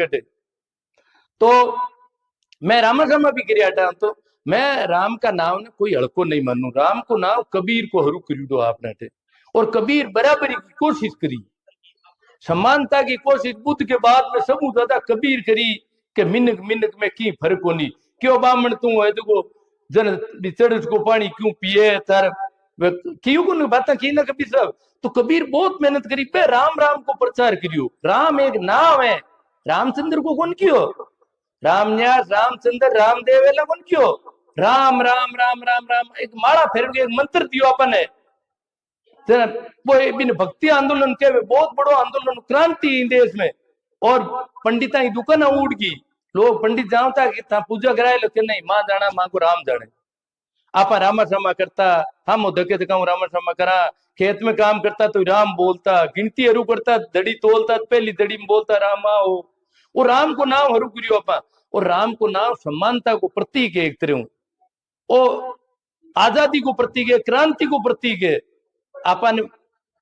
कटे। तो मैं रामा रामा भी गिरिया था, तो मैं राम का नाम ने कोई हड़को नहीं मानू। राम को नाम कबीर को हरू करी आपने थे, और कबीर बराबरी की कोशिश करी, समानता की कोशिश बुद्ध के बाद में सबू ज्यादा कबीर करी कि मिनक मिनक में की फर्क होनी। क्यों बामण तू है तो जन चढ़ को पानी क्यों पिए तार क्यों को बात की ना कबीर साहब। तो कबीर बहुत मेहनत करी पे राम राम को प्रचार करियो। राम एक नाम है, रामचंद्र को कौन कियो, राम न्यास रामचंद्र रामदेव एला कौन कियो, राम राम राम राम राम एक माला फेर के एक मंत्र दियो अपन है। वो बिन भक्ति आंदोलन के बहुत बड़ो आंदोलन क्रांति देश में, और पंडिता की दुकान उड़ गई। लोग पंडित जानता कि था पूजा कराए लो कि नहीं, मां जाना मां को राम जाने। आपा रामा श्यामा करता, हम धके धकाऊ रामा श्यामा करा, खेत में काम करता तो राम बोलता, गिनती हरू करता दड़ी तोलता पहली दड़ी में बोलता रामा हो। वो राम को नाम हरू करियो आपा, और राम को नाम समानता को प्रतीक है एक तरह, ओ आजादी को प्रतीक है, क्रांति को प्रतीक है। अपन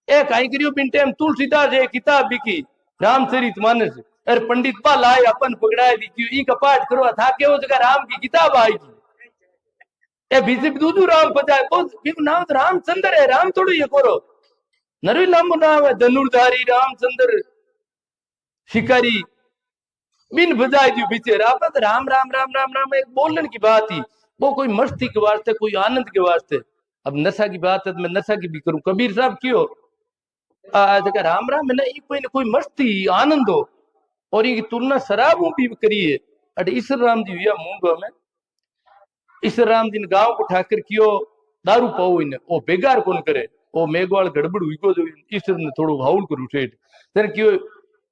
एक आई करियो बिन टाइम तुलसीदास एक किताब लिखी रामचरितमानस, अरे पंडित पा लाए अपन पकड़ाए दी ई का पाठ करो था के वो जगह राम की किताब आएगी। ए बीजे दूधू राम बजाए बहुत नाम तो रामचंद्र है, राम थोड़ी ये करो नरवी नाम नाम है, धनुर्धारी रामचंद्र शिकारी बिन बजाए दी पीछे आप तो राम राम राम राम राम एक बोलने की बात ही, वो कोई मस्ती के वास्ते कोई आनंद के वास्ते। अब नशा की बात है तो मैं नशा की भी करूं, कबीर साहब क्यों जगह राम राम है ना कोई मस्ती आनंद हो, और ये तुलना शराबों भी करिए। अरे ईश्वर राम जी हुआ मूंगो में, ईश्वर राम जी ने गांव को ठाकर कियो दारू पाओ इन ओ बेगार कौन करे, ओ मेघवाल गड़बड़ हुई को जो ईश्वर ने थोड़ो हाउल करू ठेठ तेरे क्यों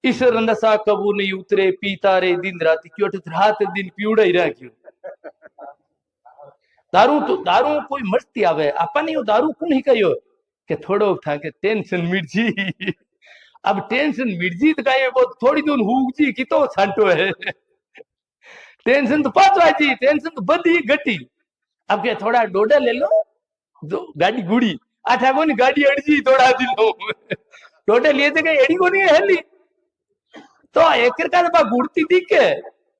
ईश्वर नशा कबू नहीं उतरे पीता रे दिन रात क्यों रात दिन पीवड़ा ही रहा क्यों। दारू तो दारू कोई मस्ती आवे अपन यो दारू कौन ही कहियो कि थोड़ो था के टेंशन मिट जी अब टेंशन मिट जी तो कहे वो थोड़ी दूर हुक जी की तो छांटो है टेंशन तो पाँच जी टेंशन तो बदी घटी। अब के थोड़ा डोडा ले लो जो गाड़ी गुड़ी आठा को नहीं गाड़ी अड़जी थोड़ा दिन लो डोडा लिए थे कहीं एड़ी को नहीं है हेली तो एक का गुड़ती दिख के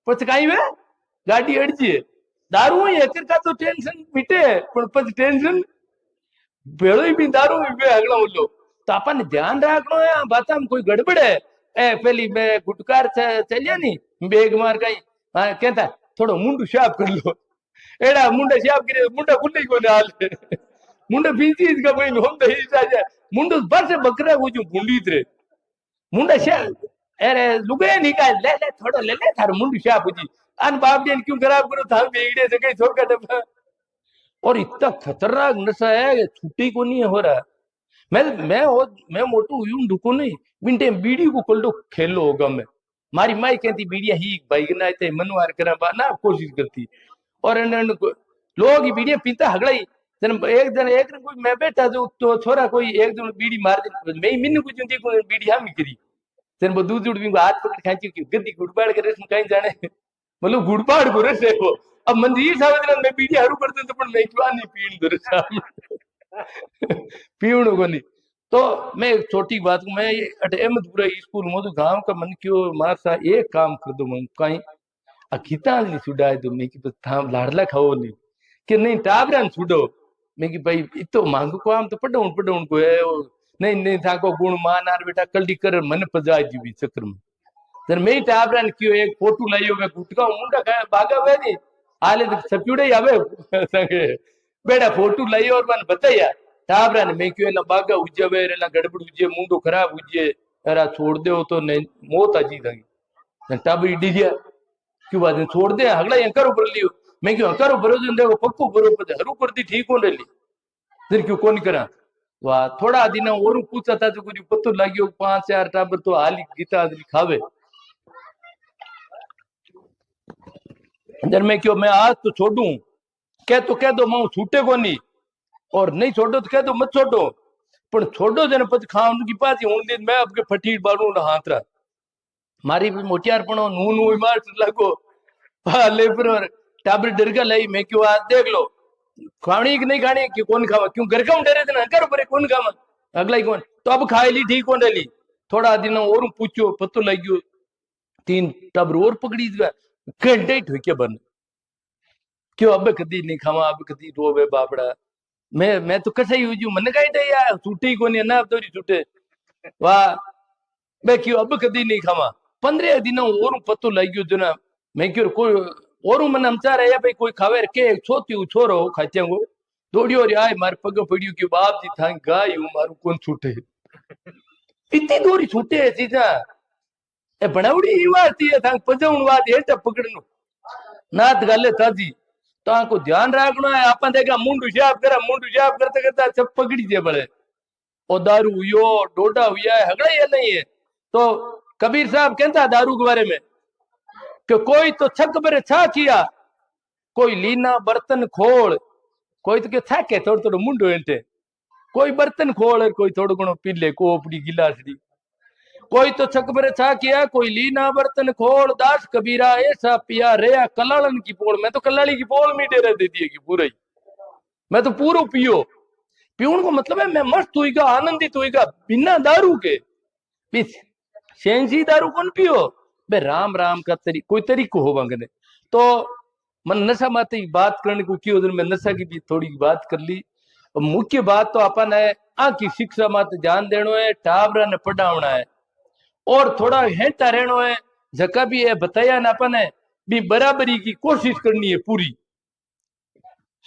पछ कहीं वे गाड़ी अड़जी दारू ही एक का तो टेंशन मिटे पर पछ टेंशन भेड़ो ही भी दारू भी अगला बोलो। तो अपन ध्यान रखना है बात में कोई गड़बड़ है ए पहली मैं गुटकार चलिया नहीं बेग मार गई कहता थोड़ो मुंडू साफ कर लो एड़ा मुंडा साफ करे मुंडा खुले को हाल मुंडा बीची का कोई होम दही जाए मुंडू बस बकरा वो जो बुंडी रे मुंडा साफ अरे लुगे निकाल ले ले थोड़ो ले ले थारो मुंडू साफ जी अन बाप जी क्यों खराब करो था बेगड़े से कहीं छोड़ का। और इतना खतरनाक नशा है कि छुट्टी को नहीं हो रहा। मैं मोटू यूं ढुको नहीं बिनटे बीड़ी को कोल्डो खेलो होगा मैं मारी माई कहती बीड़िया ही भाई ना थे मनवार करा ना कोशिश करती और लोग बीड़िया पीता हगड़ाई एक जन कोई मैं बैठा जो तो छोरा कोई एक जन बीड़ी मार दे मैं मिन्न कुछ देखो बीड़ी हम करी जन वो दूध दूध भी हाथ पकड़ खाची गद्दी गुड़बाड़ करे कहीं जाने मतलब गुड़बाड़ को रसे वो अब मंदिर साहब मैं बीड़ी हरू करते तो पण मैं क्यों नहीं पीण दर साहब पीवण को नहीं। तो मैं एक छोटी बात मैं अहमदपुरा स्कूल में तो गांव का मन क्यों मार सा एक काम कर दो मैं कहीं अखिता नहीं छुड़ाए दो मैं कि थाम लाडला खाओ नहीं कि नहीं टाबरा छुड़ो मैं कि भाई इतो मांगो को आम तो पढ़ो को है नहीं नहीं था को गुण मान आर बेटा कल्डी कर मन पजाए जी चक्कर में जर मैं टाबरा क्यों एक फोटो लाइयो मैं गुटका मुंडा खाया भागा वे नहीं आले तो सप्यूड़े आवे संगे बेटा फोटो लाइयो और मन बताया टाबरा ने मैं क्यों ना बागा उज्जे वे ना गड़बड़ उज्जे मुंडो खराब उज्जे अरे छोड़ दे तो नहीं मौत आजी थी टाबरी डिजिया क्यों बात छोड़ दे हगला अंकर ऊपर लियो मैं क्यों अंकर ऊपर देखो पक्को बरोबर हरू पर दी ठीक हो रही फिर क्यों कौन करा वाह थोड़ा दिन और पूछा था तो कुछ पत्तो लागियो 5-4 टाबर तो हाली गीता आदमी खावे अंदर में क्यों मैं आज तो छोड़ू कह दो मैं छूटे को नहीं और नहीं छोड़ो तो कह दो मत छोड़ो पर छोड़ो जन पद खा उनकी पास ही होने मैं आपके फटीर बारू ना हाथ रहा मारी भी मोटियार पणो नू नू मार लगो ले पर टाबर डर का लाई मैं क्यों आज देख लो खानी कि नहीं खानी क्यों कौन खावा क्यों घर का डरे थे कर ऊपर कौन खावा अगला ही कौन तो अब खाए ली ठीक कौन रही थोड़ा दिन और पूछो पत्तो लग गयो तीन टबर और पकड़ी घंटे ही ठोके बन क्यों अब कदी नहीं खावा अब कदी रोवे बापड़ा मैं तो कसा ही हुई मन कहीं यार छूटे को नहीं ना अब तो छूटे वाह मैं क्यों अब कदी नहीं खावा 15 दिनों और पतो लग गयो जो ना मैं क्यों कोई और मन हम चाह रहे भाई कोई खावे के छोती छोरो खाते को दौड़ियो रे आए मारे पग पड़ियो कि बाप जी था गाय हूं मारू कौन छूटे इतनी दूरी छूटे है चीजा ए बनावड़ी ई बात है था पजवण बात है तो पकड़नो नात गाले ताजी तो आको ध्यान रखना है आपन देखा मुंडू शाप करते करते सब पकड़ी जे बड़े ओ दारू हुयो डोडा हुआ है हगड़ा ये नहीं है तो कबीर साहब कहता दारू के बारे में कि कोई तो छक पर छा किया कोई लीना बर्तन खोल कोई तो के छा के थोड़ा थोड़ा मुंडो एंटे कोई बर्तन खोल और कोई थोड़ा घणो पी ले कोपड़ी गिलासड़ी कोई तो छक पर छा किया कोई लीना बर्तन खोल दास कबीरा ऐसा पिया रेया कलालन की पोल मैं तो कलाली की पोल में डेरा दे दिए कि पूरा ही मैं तो पूरा पियो पीऊन को मतलब है मैं मस्त हुईगा आनंदित हुईगा बिना दारू के सेंसी दारू कौन पियो बे राम राम का कोई तरीको हो बंगने तो मन नशा माते बात करने को क्यों मैं नशा की भी थोड़ी बात कर ली मुख्य बात तो अपन है की शिक्षा माते ध्यान देनो है टाबरा ने पढ़ावना है और थोड़ा हेंटा रहनो है जका भी है बताया ना अपन है भी बराबरी की कोशिश करनी है पूरी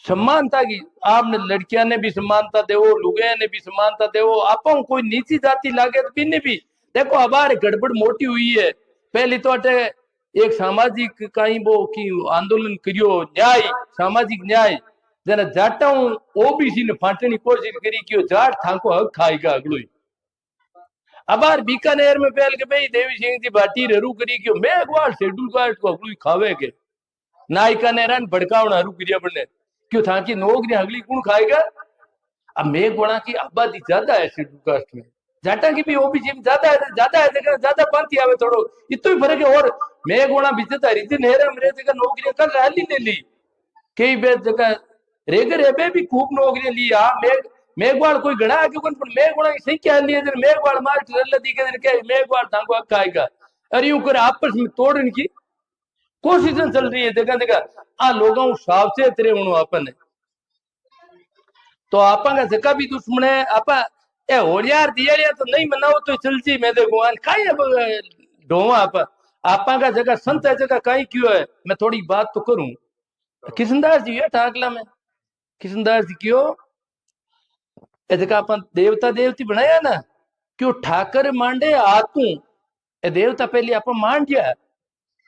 समानता की आपने लड़कियां ने भी समानता देवो लुगाया ने भी समानता देवो आप कोई नीची जाति लागे तो बिन्ने भी देखो हमारे गड़बड़ मोटी हुई है पहली तो अटे एक सामाजिक कहीं वो की आंदोलन करियो न्याय सामाजिक न्याय जना जाटा हूं ओबीसी ने फाटने की कोशिश करी कि जाट थाको हक खाएगा अगलो अबार बीकानेर में पहल के भाई देवी सिंह जी भाटी हरू करी कि मैं अगवाल शेड्यूल कास्ट को अगलो खावे के नायका ने रन भड़कावना हरू करिया बने क्यों था कि नौकरी अगली कौन खाएगा अब मेघवाड़ा की आबादी ज्यादा है शेड्यूल कास्ट में जाटा की भी ओबीसी में ज्यादा है ज्यादा पांति आवे थोड़ो इतो ही फर्क है और मेघवाड़ा बीजता रीजन हेरा मेरे जगह नौकरी कर रही ले ली कई बेर जगह रेगर है भी खूब नौकरी ली हां मेघवाड़ कोई घड़ा आगे कौन पर मेघवाड़ा की संख्या ली है मेघवाड़ मार रल्ला दी के क्या मेघवाड़ थाको हक खाएगा अरे यूं कर आपस में तोड़ने की कोशिश चल रही है देखा देखा आ लोगों सावचेत रहे अपन तो आपा का जका भी दुश्मन है आपा ए होलियार दियालिया तो नहीं मनाओ तो चल जी मैं देखो काई अब ढोवा आपा का जगह संत है जगह काई क्यों है मैं थोड़ी बात तो करूं किशनदास जी है ठाकला में किशनदास जी क्यों ए जगह अपन देवता देवती बनाया ना क्यों ठाकर मांडे आतू ए देवता पहले आप मान दिया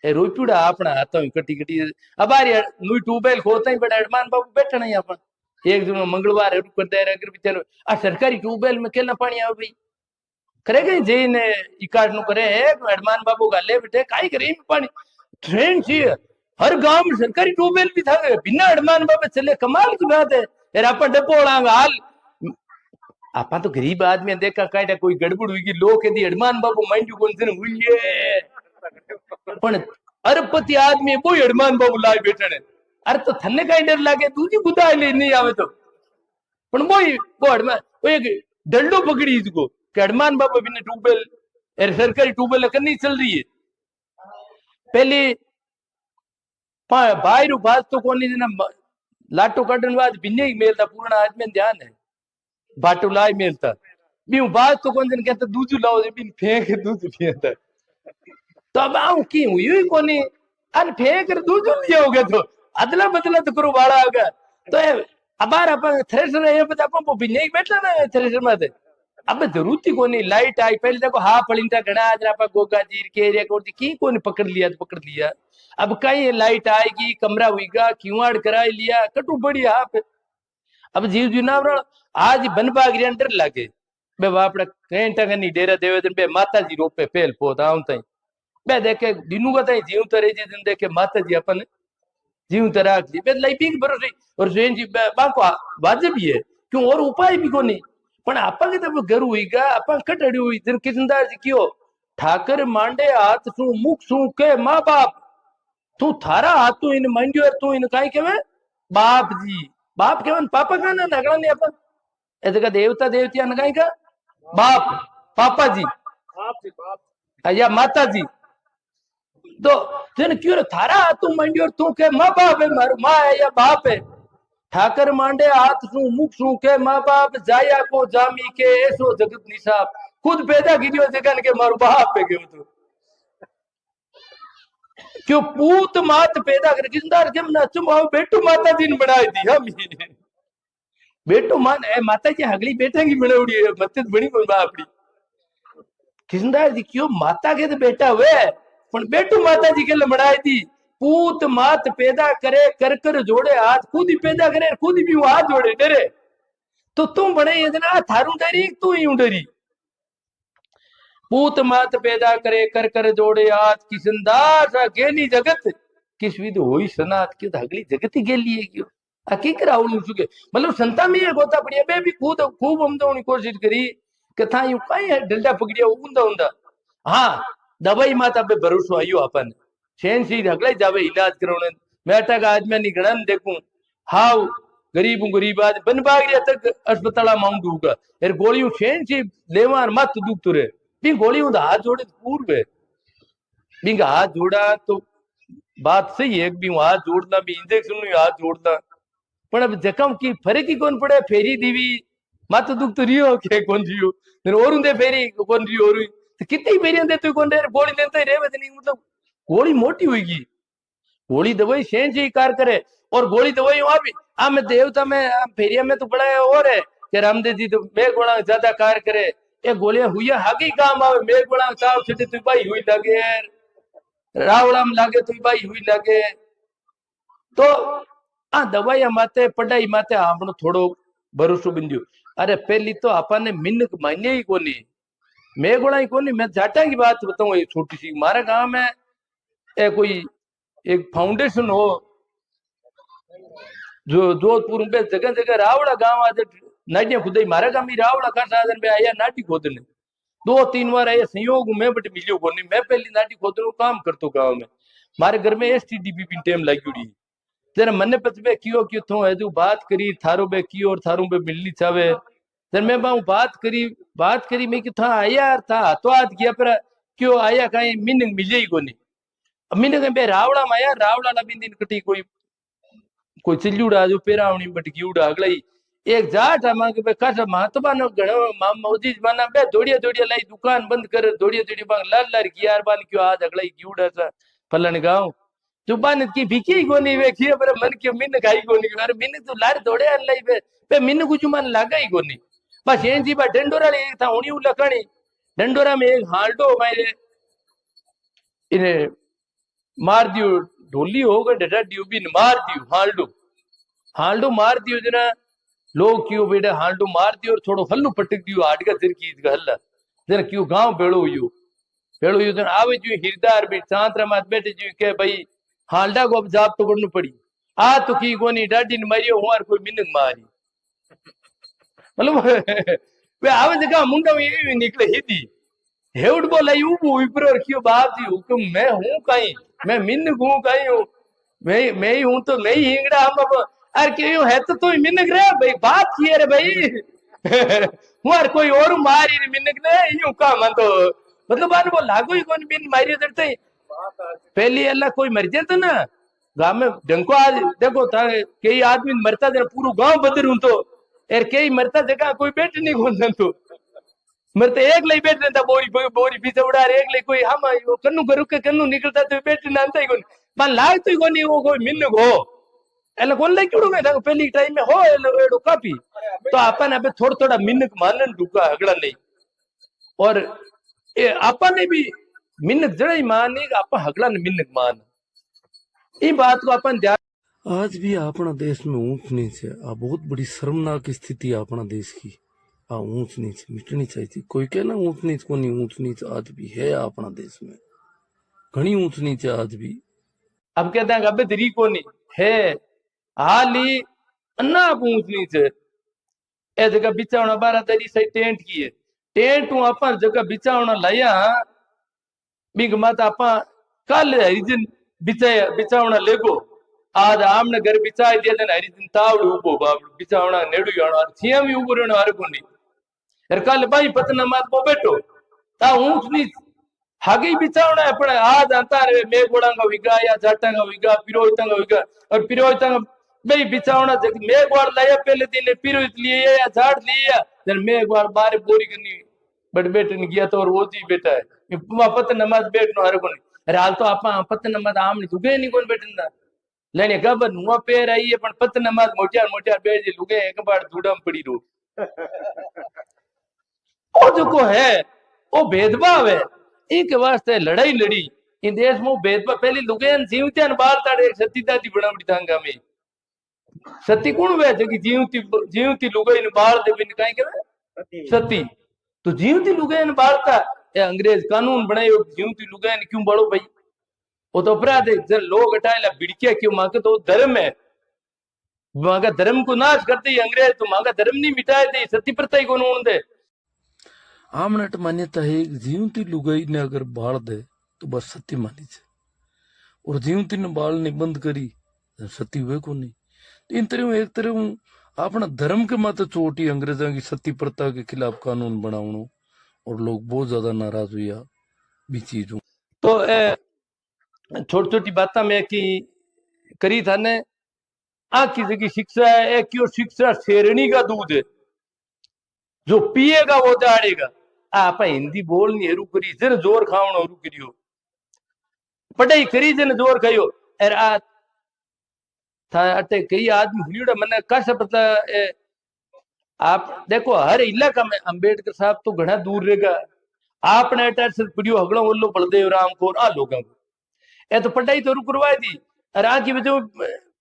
ए रोपीड़ा अपना हाथों कटी कटी अब आ नुई ट्यूबवेल खोलता ही बड़ा अडमान बाबू बैठा नहीं अपन एक दिन मंगलवार है रुक दे अगर बेचारो आ सरकारी ट्यूबवेल में केना पानी आवे भाई करेगा जे ने इकाट नु करे अडमान बाबू गाले बेटे काई करे पानी ट्रेन छी हर गांव में सरकारी ट्यूबवेल भी था बिना अडमान बाबू चले कमाल की बात है यार अपन डपोड़ांगा हाल आपा तो गरीब आदमी देखा काटा कोई गड़बड़ हुई लोग के दी अडमान बाबू माइंड कौन से हुई है पण अरबपति आदमी वो अडमान बाबू लाए बैठे अरे तो थन्ने कहीं डर लागे दूजी खुदा ले नहीं आवे तो पण वो अडमान वो एक डंडो पकड़ी इसको कि अडमान बाबू बिना ट्यूबवेल सरकारी ट्यूबवेल करनी चल रही है पहले बाहर बात तो कोनी जना लाटो काटन बाद बिन्ने ही मेलता पूर्ण आदमी ध्यान है बाटो लाई मेलता भी बात तो कौन जन कहता दूजू लाओ बिन फेंक दूजू फेंकता तो अब आऊ की हुई कोनी अन फेंक दूजू लिया होगा तो अदला बदला तो करो बाड़ा होगा तो अबार अपन थ्रेसर है बता अपन वो बिन्ने ही बैठला ना थ्रेसर में अब जरूरत ही कोनी लाइट आई पहले देखो हा पलिंटा घड़ा जरा पर गोगा जीर के रे कोटी की कोनी पकड़ लिया अब कहीं लाइट आएगी कमरा हुईगा क्यूआर कराई लिया कटू बढ़िया आप अब जीव जुनावर आज बनबा गिरन डर लागे बे वापड़ा कहीं टंग नहीं डेरा देवे बे माता जी रोपे फेल पोत आऊं तई बे देखे दिनू का तई जीव तरे जी दिन देखे माता जी अपन जीव तरा दी बे लाई पीक भरोसे और जेन जी बाको वाजिब ही है क्यों और उपाय भी कोनी पण आपा के तब घर हुईगा आपा कटड़ी हुई दिन किसनदार जी क्यों ठाकर मांडे हाथ सु मुख सु के मां बाप तू थारा हाथ तू इन मांडियो तू इन काई केवे बाप जी बाप केवन पापा का ना नगड़ा नहीं अपन ऐसे का देवता देवतिया नगाई का बाप पापा जी या माता जी तो जन क्यों थारा तू मंडियो तू के माँ बाप है मारू माँ है या बाप है ठाकर मांडे हाथ सू मुख सू के माँ बाप जाया को जामी के ऐसो जगत निसाब खुद पैदा कीजियो जगन के मारू बाप है क्यों तो क्यों पूत मात पैदा कर किसदार के ना तुम आओ बेटू माता जी ने बनाई दी हम बेटू मान ए माता जी हगली बेटा की बनावड़ी है मत बनी कोई बापड़ी किसदार जी क्यों माता के तो बेटा हुए पण बेटू माता जी के लिए बनाई दी पूत मात पैदा करे कर कर जोड़े हाथ खुद ही पैदा करे खुद ही भी हाथ जोड़े डरे तो तुम बने इतना थारू डरी तू ही डरी पूत मात पैदा करे कर कर जोड़े हाथ किसंदास गेली जगत किस विध होई सनात की हगली जगत ही गेली है क्यों हकीकत आवड़ू चुके मतलब संता में ये गोता पड़ी बे भी खुद खूब हमदोनी कोशिश करी कि था यूं काई है डंडा पकड़िया ऊंदा ऊंदा हाँ दवाई माता पे भरोसो आयो अपन शेन सी हगले जावे इलाज करवाने मैं तक आज मैं निगड़न देखूं हाउ गरीब आज बन बागरिया तक अस्पताल माउंट होगा यार गोलियों शेन सी लेवार मत दुख तुरे भी गोलियों दा हाथ जोड़े पूर्व है बिंग हाथ जोड़ा तो बात सही है भी हाथ जोड़ना भी इंजेक्शन हाथ जोड़ना पर अब जखम की फर्क ही कौन पड़े फेरी दीवी मत दुख तो रियो के कौन रियो फिर और उन्दे फेरी कौन रियो और तो कितनी फेरी दे तू कौन रे गोली लेते ही रेवे नहीं मतलब गोली मोटी होगी गोली दवाई शेन से कार करे और गोली दवाई वहां भी आ मैं देवता में फेरिया में तो बड़ा है और है कि रामदेव जी तो मैं गोला ज्यादा कार करे ये गोलियां हुई हागी काम आवे मैं गोला चाव छटे तू भाई हुई लगे रावड़ा में लागे तू भाई हुई लगे तो आ दवाई माते पढ़ाई माते આપણો થોડો ભરોસો બન્યો अरे पहली तो अपन ने मिन्नक मान्य ही कोनी मैं गोला ही कोनी मैं जाटा की बात बताऊं ये छोटी सी हमारे गांव में कोई एक फाउंडेशन हो जो जोधपुर में जगह जगह रावड़ा गांव आज नाटिया खुदाई मारे गांव में रावड़ा का साधन में आया नाटी खोदने 2-3 बार आया संयोग में बट मिलियो कोनी मैं पहली नाटी खोदने काम करतो गांव में मारे घर में एसटीडीपी भी टाइम लाग्योड़ी जरा मने पतबे क्यों थो है बात करी थारो बे कियो और थारो बे मिलनी चावे जर मैं बाऊ बात करी मैं कि था आया था तो आज गया पर क्यों आया कहीं मीनिंग मिले ही कोनी मीनिंग बे रावड़ा में आया रावड़ा ला बिंदिन कटी कोई चिल्लूड़ा जो पेरावणी बटकी उड़ा अगलाई एक जाट मां के कस महात्मा नो घणो मौजी माना बे दौड़िया लाई दुकान बंद कर दौड़िया बांग लाल गियार बान क्यों आज अगलाई क्यूड़ा सा फलन गांव जुबान की भिकी कोनी वे किए पर मन के मिन खाई कोनी अरे मिन तो लार दौड़े अन लाई बे मिन को जुमान लागा ही कोनी बस एन जी बा डंडोरा ले था उनी लखणी डंडोरा में एक हाल्डो मारे इने मार दियो ढोली हो गए डडा दियो भी मार दियो हाल्डो मार दियो जना लोग क्यों बेटा हाल्डो मार दियो और थोड़ो हल्लू पटक दियो हाड का सिर की हल्ला जना क्यों गांव भेड़ो हुई जना आवे जो हिरदार भी चांतरा मात बैठे जो के भाई हालडा को अब जाप तो करनी पड़ी आ तो की कोनी डाडी ने मारियो हुआर कोई मिनक मारी मतलब वे आवे जगह मुंडा में ये निकले हिदी हेउड बोला यू ऊपर और क्यों बाप जी हुक्म मैं हूं कहीं मैं मिनक हूं कहीं हूं मैं ही हूं तो मैं ही हिंगड़ा हम अरे क्यों है तो मिनक रे भाई बात किए रे भाई हुआर कोई और मारी रे मिनक ने यूं का मन तो मतलब बान वो लागू ही कौन बिन मारी उधर पहली अल्लाह कोई मर जाता ना गांव में डंको आज देखो था कई आदमी मरता जरा पूरा गांव बदलूं तो यार कई मरता जगह कोई बैठ नहीं कौन तो मरते एक लाई बैठ था बोरी पीछे उड़ा एक लाई कोई हम कन्नू करू के कन्नू निकलता तो बैठ ना ही कोई मान लाग तो कोई नहीं वो कोई मिन्न हो एला कोन लाई क्यों गए पहली टाइम में हो एडो काफी तो अपन अबे थोड़ा मिन्नक मानन ढुका अगड़ा नहीं और अपन ने भी मिन्नक जड़ा ही मान नहीं आप हगला ने मिन्नक मान ये बात को अपन ध्यान आज भी अपना देश में ऊंच नीच है आ बहुत बड़ी शर्मनाक स्थिति है अपना देश की आ ऊंच नीच मिटनी चाहिए कोई कहना ऊंच नीच को नहीं ऊंच नीच आज भी है अपना देश में घनी ऊंच नीच है आज भी अब कहते हैं अबे दरी को नहीं है हाल ही अन्ना ऊंच नीच है ए जगह बिचावना 12 दरी से टेंट की है टेंट हूं अपन जगह बिचावना लाया बिग मत आपा कल हरिजन बिचावना लेगो आज आमने घर बिचाई दिया ने हरिजन तावड़ उबो बाबड़ बिचावना नेडू यानो थिया भी उबो रहनो हर कोनी यार कल भाई पतना मत को बैठो ता ऊंच नीच हागे बिचावना है पण आज आता रे मेघवाड़ा विगा या जाटा का विगा पिरोहिता का विगा और पिरोहिता का भाई बिचावना मेघवाड़ लाया पहले दिन पिरोहित लिए या झाड़ लिया जन मेघवाड़ बारे बोरी करनी बट बेटे ने गया तो और वो जी बेटा है पत नमाज बैठनो हर कोनी अरे हाल तो आपा पत नमाज आम नहीं दुगे नहीं कोन बैठना लेने गबर नुआ पैर आई है पण पत नमाज मोटियार बैठ जी लुगे एक बार धूड़म पड़ी रो ओ जो है वो भेदभाव है एक वास्ते लड़ाई लड़ी इन देश में भेदभाव पहली लुगेन जीवत्यान बाल ताड़े एक सती दादी बनावड़ी थांगा में सती कौन वे जगी जीवती लुगाई ने बाल दे बिन काई के सती तो जीवती लुगाई ने बालता ये अंग्रेज कानून बनायो जीवती लुगाई ने क्यों बालो भाई वो तो अपराध है जब लोग हटाएला बिड़किया क्यों मांगे तो धर्म है मांगा धर्म को नाश करते ही अंग्रेज तो मांगा धर्म नहीं मिटाए दे सती प्रथा ही कौन दे आमनेट मान्यता है कि जीवती लुगाई ने अगर बाल दे तो बस सती मानी छे और जीवती ने बाल ने बंद करी तो सती हुए को नहीं तो इन तरह एक तरह अपना धर्म के माथे चोटी अंग्रेजों की सती प्रथा के खिलाफ कानून बनावनो और लोग बहुत ज्यादा नाराज हुआ भी चीज तो छोटी छोटी बातें मैं की करी था ने आखी जगह शिक्षा है एक क्यों शिक्षा शेरणी का दूध है जो पिएगा वो जाड़ेगा आप हिंदी बोलनी हरू करी जर जोर खावण हरू करियो पढ़ाई करी जन जोर खायो एर आ था अटे कई आदमी हुलियोड़ा मने कैसे पता आप देखो हर इलाका में अंबेडकर साहब तो घना दूर रहेगा आपने अटैच पीड़ियो हगड़ो वल्लो बलदेव राम को आ लोगों को ए तो पढ़ाई तो रुकरवाई दी और आगे वजह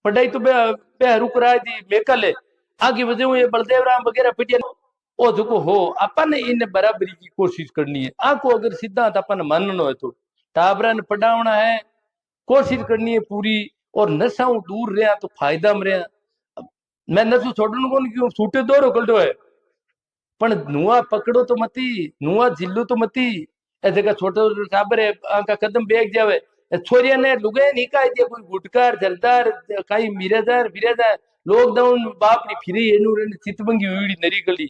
पढ़ाई तो बे रुकराई दी मेकल आगे वजह ये बलदेव राम वगैरह पीटिया ओ जो हो अपन इन बराबरी की कोशिश करनी है आको अगर सिद्धांत अपन माननो है तो टाबरा ने पढ़ावना है कोशिश करनी है पूरी और नशाओं दूर रहा तो फायदा में रहा मैं नशो छोड़ने को क्यों सूटे दो रोकल्डो है पण नुआ पकड़ो तो मती नुआ जिल्लो तो मती ए जगह छोटो टाबर है आका कदम बेग जावे छोरिया ने लुगे नहीं का दिया कोई गुटकार जलदार काई मिरेदार फिरेदार लॉकडाउन बाप ने फिरे एनु रे चितबंगी हुईड़ी नरी गली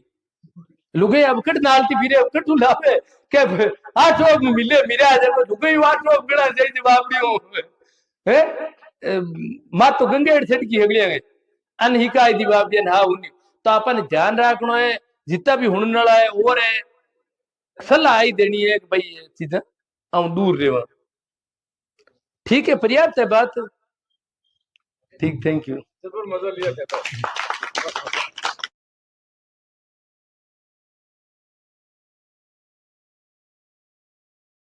लुगे अब कट नालती फिरे अब कट लावे के आठो मिले मिरा जब लुगे आठो गड़ा जाई बाप नी है मा तो गंगेड़ छटकी हगलिया गए अन हिकाई दी बाप जन हा उनी तो अपन ध्यान रखनो है जितना भी हुन वाला है और है सलाह आई देनी है कि भाई चीजें हम दूर रेवा ठीक है पर्याप्त है बात ठीक थैंक यू जरूर मजा लिया कहता